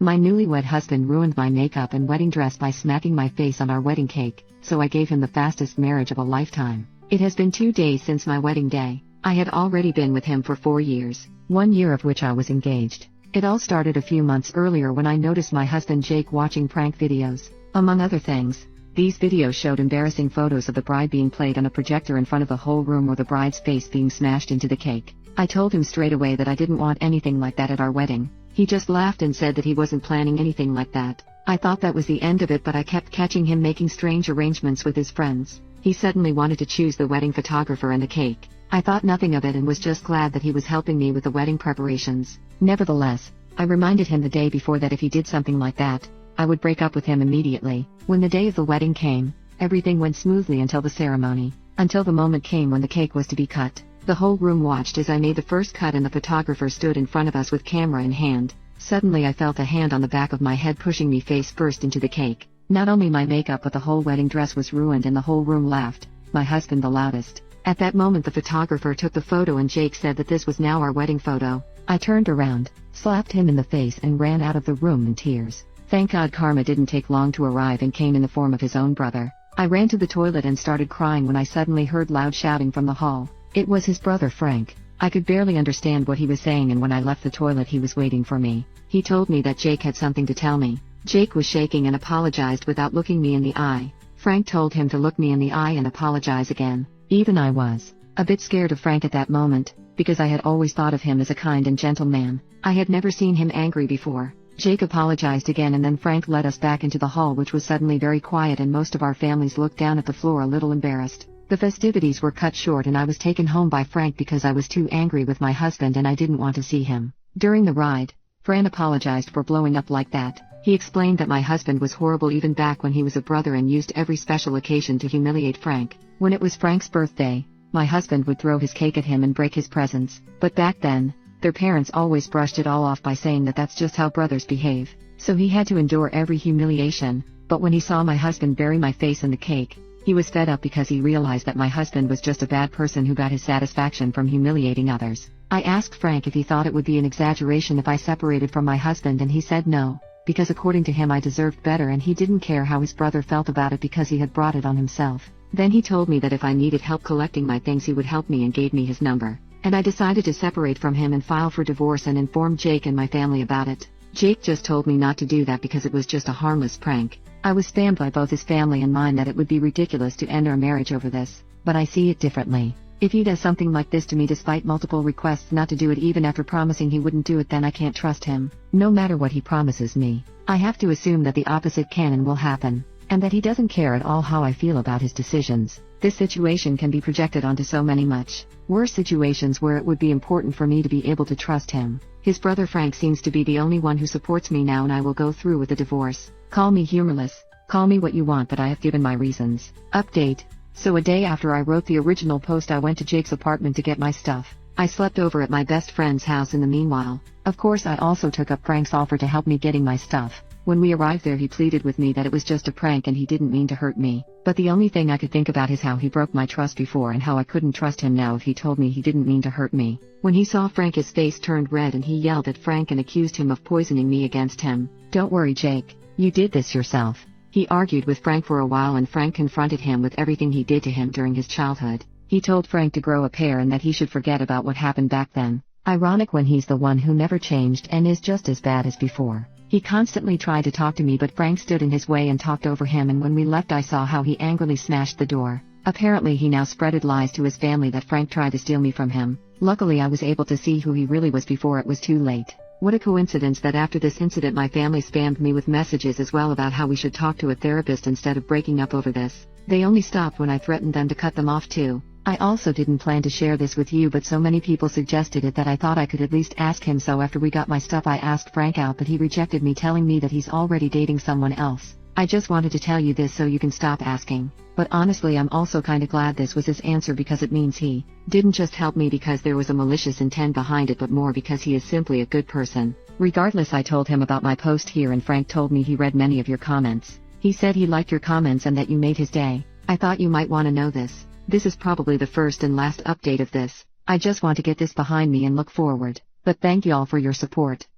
My newlywed husband ruined my makeup and wedding dress by smacking my face on our wedding cake, so I gave him the fastest marriage of a lifetime. It has been 2 days since my wedding day. I had already been with him for 4 years, 1 year of which I was engaged. It all started a few months earlier when I noticed my husband Jake watching prank videos. Among other things, these videos showed embarrassing photos of the bride being played on a projector in front of the whole room or the bride's face being smashed into the cake. I told him straight away that I didn't want anything like that at our wedding. He just laughed and said that he wasn't planning anything like that. I thought that was the end of it, but I kept catching him making strange arrangements with his friends. He suddenly wanted to choose the wedding photographer and the cake. I thought nothing of it and was just glad that he was helping me with the wedding preparations. Nevertheless, I reminded him the day before that if he did something like that, I would break up with him immediately. When the day of the wedding came, everything went smoothly until the ceremony. Until the moment came when the cake was to be cut. The whole room watched as I made the first cut and the photographer stood in front of us with camera in hand. Suddenly I felt a hand on the back of my head pushing me face first into the cake. Not only my makeup but the whole wedding dress was ruined and the whole room laughed, my husband the loudest. At that moment the photographer took the photo and Jake said that this was now our wedding photo. I turned around, slapped him in the face and ran out of the room in tears. Thank God karma didn't take long to arrive and came in the form of his own brother. I ran to the toilet and started crying when I suddenly heard loud shouting from the hall. It was his brother Frank. I could barely understand what he was saying, and when I left the toilet he was waiting for me. He told me that Jake had something to tell me. Jake was shaking and apologized without looking me in the eye. Frank told him to look me in the eye and apologize again. Even I was a bit scared of Frank at that moment, because I had always thought of him as a kind and gentle man. I had never seen him angry before. Jake apologized again and then Frank led us back into the hall, which was suddenly very quiet, and most of our families looked down at the floor a little embarrassed. The festivities were cut short and I was taken home by Frank because I was too angry with my husband and I didn't want to see him. During the ride, Fran apologized for blowing up like that. He explained that my husband was horrible even back when he was a brother and used every special occasion to humiliate Frank. When it was Frank's birthday, my husband would throw his cake at him and break his presents. But back then, their parents always brushed it all off by saying that that's just how brothers behave. So he had to endure every humiliation. But when he saw my husband bury my face in the cake, he was fed up because he realized that my husband was just a bad person who got his satisfaction from humiliating others. I asked Frank if he thought it would be an exaggeration if I separated from my husband, and he said no, because according to him I deserved better and he didn't care how his brother felt about it because he had brought it on himself. Then he told me that if I needed help collecting my things he would help me and gave me his number. And I decided to separate from him and file for divorce and inform Jake and my family about it. Jake just told me not to do that because it was just a harmless prank. I was spammed by both his family and mine that it would be ridiculous to end our marriage over this, but I see it differently. If he does something like this to me despite multiple requests not to do it even after promising he wouldn't do it, then I can't trust him. No matter what he promises me, I have to assume that the opposite can and will happen, and that he doesn't care at all how I feel about his decisions. This situation can be projected onto so many much worse situations where it would be important for me to be able to trust him. His brother Frank seems to be the only one who supports me now, and I will go through with the divorce. Call me humorless, call me what you want, but I have given my reasons. Update. So a day after I wrote the original post I went to Jake's apartment to get my stuff. I slept over at my best friend's house in the meanwhile. Of course I also took up Frank's offer to help me getting my stuff. When we arrived there he pleaded with me that it was just a prank and he didn't mean to hurt me. But the only thing I could think about is how he broke my trust before and how I couldn't trust him now if he told me he didn't mean to hurt me. When he saw Frank his face turned red and he yelled at Frank and accused him of poisoning me against him. Don't worry Jake, you did this yourself. He argued with Frank for a while and Frank confronted him with everything he did to him during his childhood. He told Frank to grow a pair and that he should forget about what happened back then. Ironic when he's the one who never changed and is just as bad as before. He constantly tried to talk to me but Frank stood in his way and talked over him, and when we left I saw how he angrily smashed the door. Apparently he now spreaded lies to his family that Frank tried to steal me from him. Luckily I was able to see who he really was before it was too late. What a coincidence that after this incident my family spammed me with messages as well about how we should talk to a therapist instead of breaking up over this. They only stopped when I threatened them to cut them off too. I also didn't plan to share this with you, but so many people suggested it that I thought I could at least ask him, so after we got my stuff I asked Frank out, but he rejected me, telling me that he's already dating someone else. I just wanted to tell you this so you can stop asking. But honestly I'm also kinda glad this was his answer, because it means he didn't just help me because there was a malicious intent behind it, but more because he is simply a good person. Regardless, I told him about my post here and Frank told me he read many of your comments. He said he liked your comments and that you made his day. I thought you might want to know this. This is probably the first and last update of this. I just want to get this behind me and look forward. But thank y'all for your support.